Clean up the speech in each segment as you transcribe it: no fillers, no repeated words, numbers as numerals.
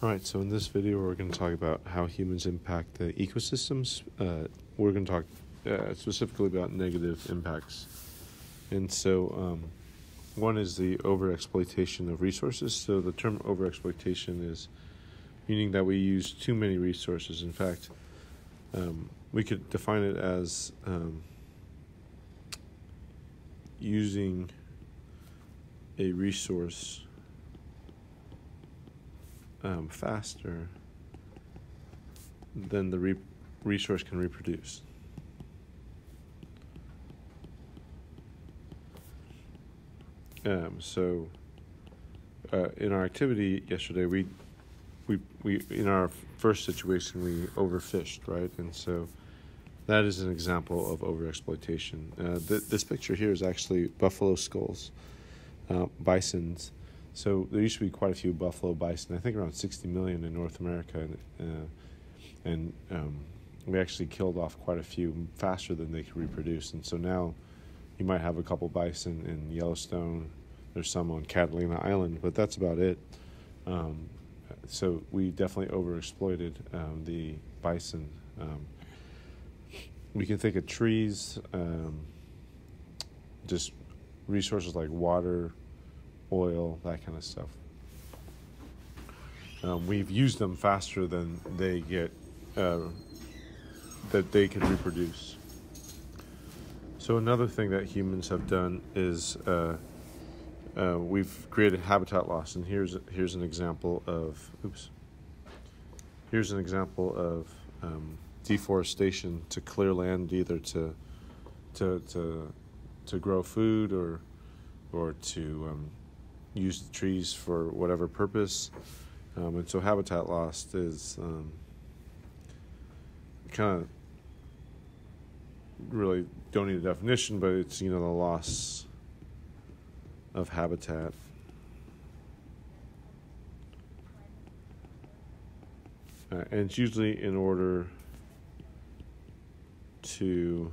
Alright, so in this video we're going to talk about how humans impact the ecosystems. We're going to talk specifically about negative impacts. And so one is the overexploitation of resources. So the term overexploitation is meaning that we use too many resources. In fact, we could define it as using a resource faster than the resource can reproduce. So in our activity yesterday, we in our first situation we overfished, right? And so that is an example of overexploitation. This picture here is actually buffalo skulls, bisons. So there used to be quite a few buffalo bison, I think around 60 million in North America, and we actually killed off quite a few faster than they could reproduce. And so now you might have a couple bison in Yellowstone. There's some on Catalina Island, but that's about it. So we definitely overexploited the bison. We can think of trees, just resources like water, oil, that kind of stuff. We've used them faster than they get, that they can reproduce. So another thing that humans have done is we've created habitat loss, and here's an example of deforestation to clear land, either to grow food or to use the trees for whatever purpose. And so habitat loss is kind of really don't need a definition, but it's, the loss of habitat. And it's usually in order to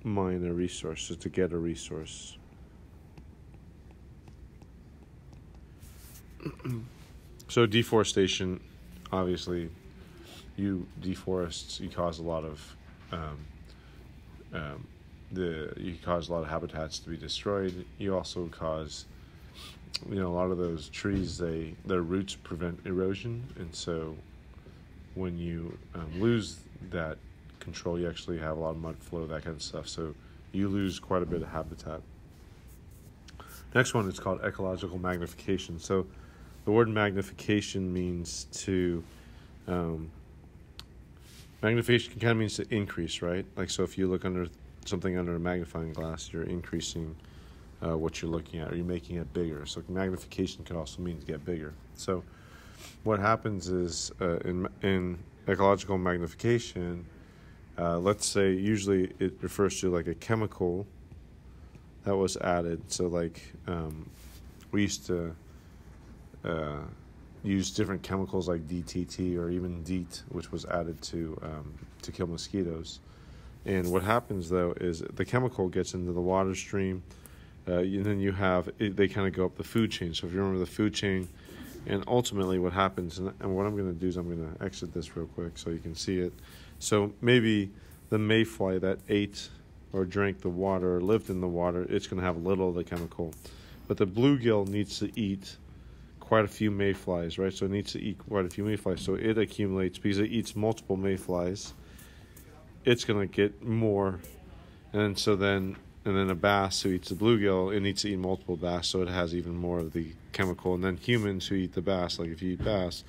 mine a resource, so to get a resource. So deforestation, obviously, you deforest, you cause a lot of habitats to be destroyed. You also cause, a lot of those trees, their roots prevent erosion, and so when you lose that control, you actually have a lot of mud flow, that kind of stuff. So you lose quite a bit of habitat. Next one is called ecological magnification. So the word magnification means to magnification kind of means to increase, right? Like, so if you look something under a magnifying glass, you're increasing what you're looking at, or you're making it bigger. So magnification can also mean to get bigger. So what happens is in ecological magnification, let's say usually it refers to like a chemical that was added. So like we used to use different chemicals like DTT or even DEET, which was added to kill mosquitoes. And what happens though is the chemical gets into the water stream, and then they kind of go up the food chain. So if you remember the food chain, and ultimately what happens, and what I'm going to do is I'm going to exit this real quick so you can see it. So maybe the mayfly that ate or drank the water or lived in the water, it's going to have a little of the chemical. But the bluegill needs to eat quite a few mayflies, right? So it needs to eat quite a few mayflies. So it accumulates, because it eats multiple mayflies, it's going to get more. And then a bass who eats the bluegill, it needs to eat multiple bass, so it has even more of the chemical. And then humans who eat the bass, like if you eat bass,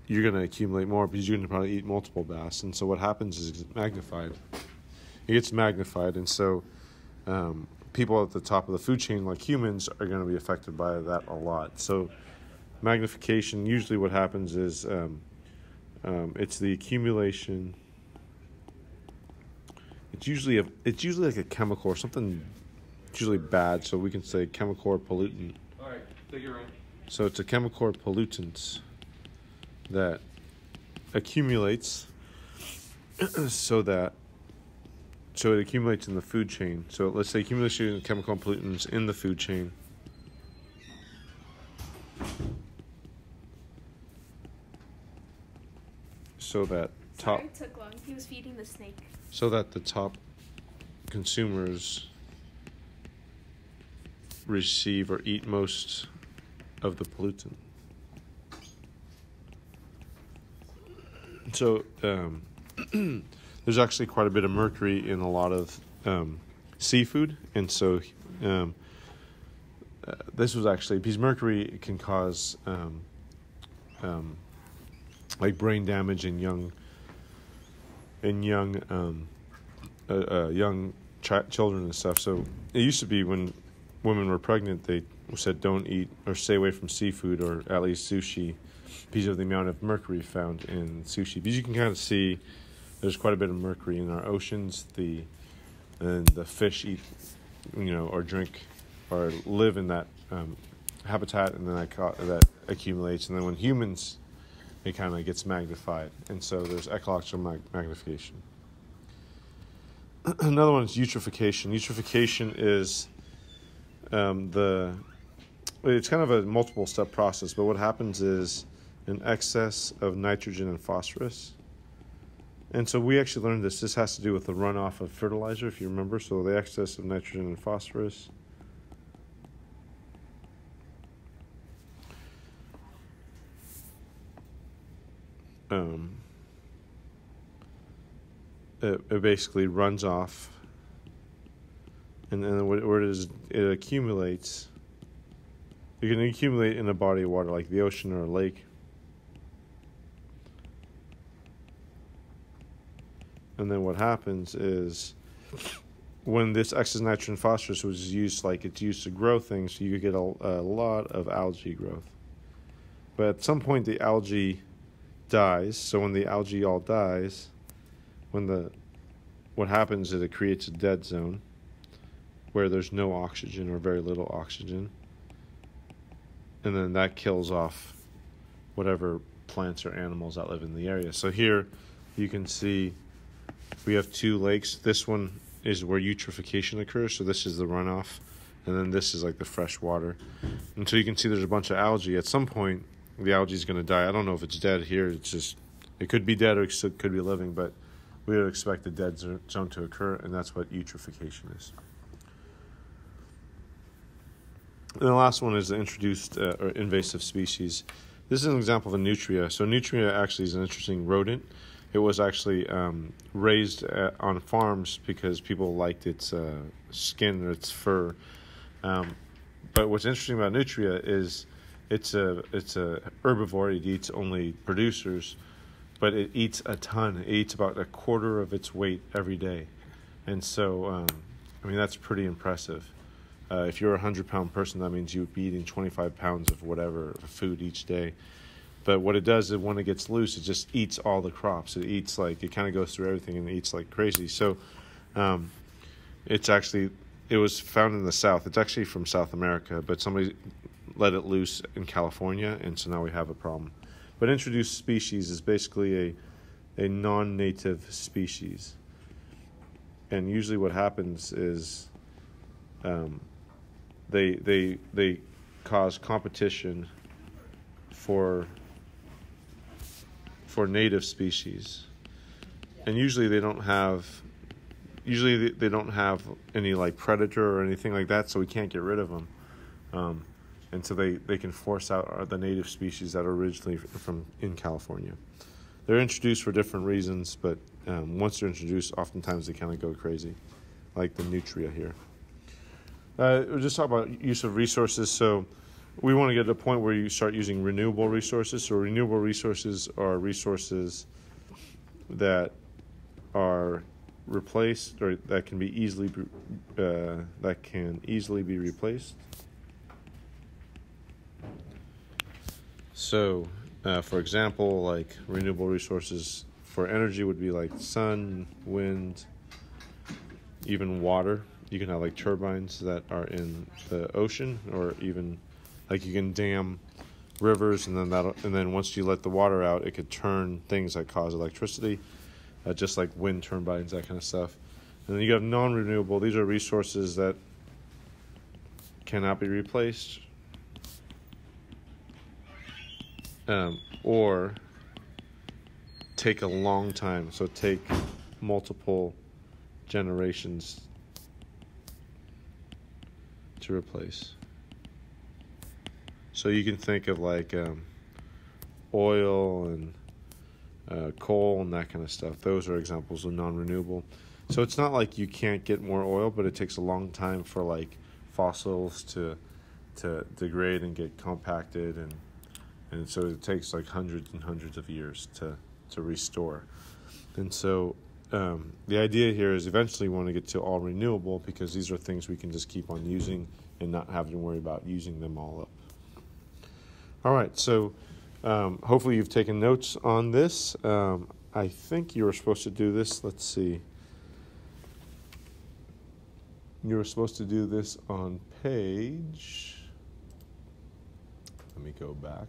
you're going to accumulate more because you're going to probably eat multiple bass. And so what happens is it's magnified. It gets magnified, and so people at the top of the food chain, like humans, are going to be affected by that a lot. So magnification, usually what happens is it's the accumulation. It's usually like a chemical or something. It's usually bad, so we can say chemical or pollutant. All right, take it right. So it's a chemical or pollutant that accumulates so it accumulates in the food chain. So let's say accumulation of chemical pollutants in the food chain so that Sorry, it took long. He was feeding the snake. So that the top consumers receive or eat most of the pollutant. So there's actually quite a bit of mercury in a lot of seafood, and so this was actually, because mercury can cause like brain damage in young children and stuff. So it used to be when women were pregnant, they said don't eat or stay away from seafood, or at least sushi, because of the amount of mercury found in sushi. Because you can kind of see there's quite a bit of mercury in our oceans. And the fish eat, or drink or live in that habitat, and then that accumulates. And then when humans, it kind of gets magnified. And so there's ecological magnification. Another one is eutrophication. Eutrophication is it's kind of a multiple step process, but what happens is an excess of nitrogen and phosphorus. And so we actually learned this. This has to do with the runoff of fertilizer, if you remember. So the excess of nitrogen and phosphorus. It basically runs off, and then what it is, it accumulates. It can accumulate in a body of water like the ocean or a lake. And then what happens is when this excess nitrogen and phosphorus was used, it's used to grow things, so you could get a lot of algae growth. But at some point the algae dies. So when the algae all dies, what happens is it creates a dead zone where there's no oxygen or very little oxygen. And then that kills off whatever plants or animals that live in the area. So here you can see we have two lakes. This one is where eutrophication occurs, so this is the runoff, and then this is like the fresh water. And so you can see there's a bunch of algae. At some point, the algae is going to die. I don't know if it's dead here. It could be dead or it could be living, but we would expect the dead zone to occur, and that's what eutrophication is. And the last one is the introduced or invasive species. This is an example of a nutria. So nutria actually is an interesting rodent. It was actually raised on farms because people liked its skin or its fur. But what's interesting about nutria is it's a herbivore. It eats only producers, but it eats a ton. It eats about a quarter of its weight every day, and so that's pretty impressive. If you're a 100-pound person, that means you would be eating 25 pounds of whatever food each day. But what it does is when it gets loose, it just eats all the crops. It eats it kind of goes through everything and eats like crazy. So it was found in the South. It's actually from South America, but somebody let it loose in California, and so now we have a problem. But introduced species is basically a non-native species. And usually what happens is they cause competition for native species, and usually they don't have any predator or anything like that, so we can't get rid of them, and so they can force out the native species that are originally from in California. They're introduced for different reasons, but once they're introduced, oftentimes they kind of go crazy, like the nutria here. We'll just talk about use of resources. So we want to get to a point where you start using renewable resources. So renewable resources are resources that are replaced or that can easily be replaced. So, for example, renewable resources for energy would be like sun, wind, even water. You can have turbines that are in the ocean, or even you can dam rivers, and then once you let the water out, it could turn things that cause electricity, just like wind turbines, that kind of stuff. And then you have non-renewable. These are resources that cannot be replaced, or take a long time. So take multiple generations to replace. So you can think of like oil and coal and that kind of stuff. Those are examples of non-renewable. So it's not like you can't get more oil, but it takes a long time for like fossils to degrade and get compacted, and so it takes like hundreds and hundreds of years to restore. And so the idea here is eventually we want to get to all renewable, because these are things we can just keep on using and not have to worry about using them all up. All right, so hopefully you've taken notes on this. I think you were supposed to do this. Let's see. You were supposed to do this on page... Let me go back.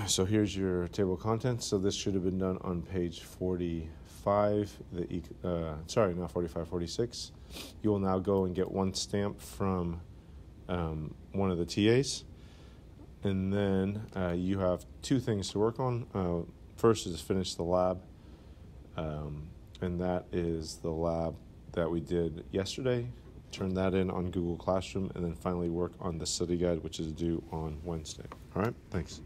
So here's your table of contents. So this should have been done on page 45. Not 45, 46. You will now go and get one stamp from one of the TAs. And then you have two things to work on. First is finish the lab. And that is the lab that we did yesterday. Turn that in on Google Classroom, and then finally work on the study guide, which is due on Wednesday. All right, thanks.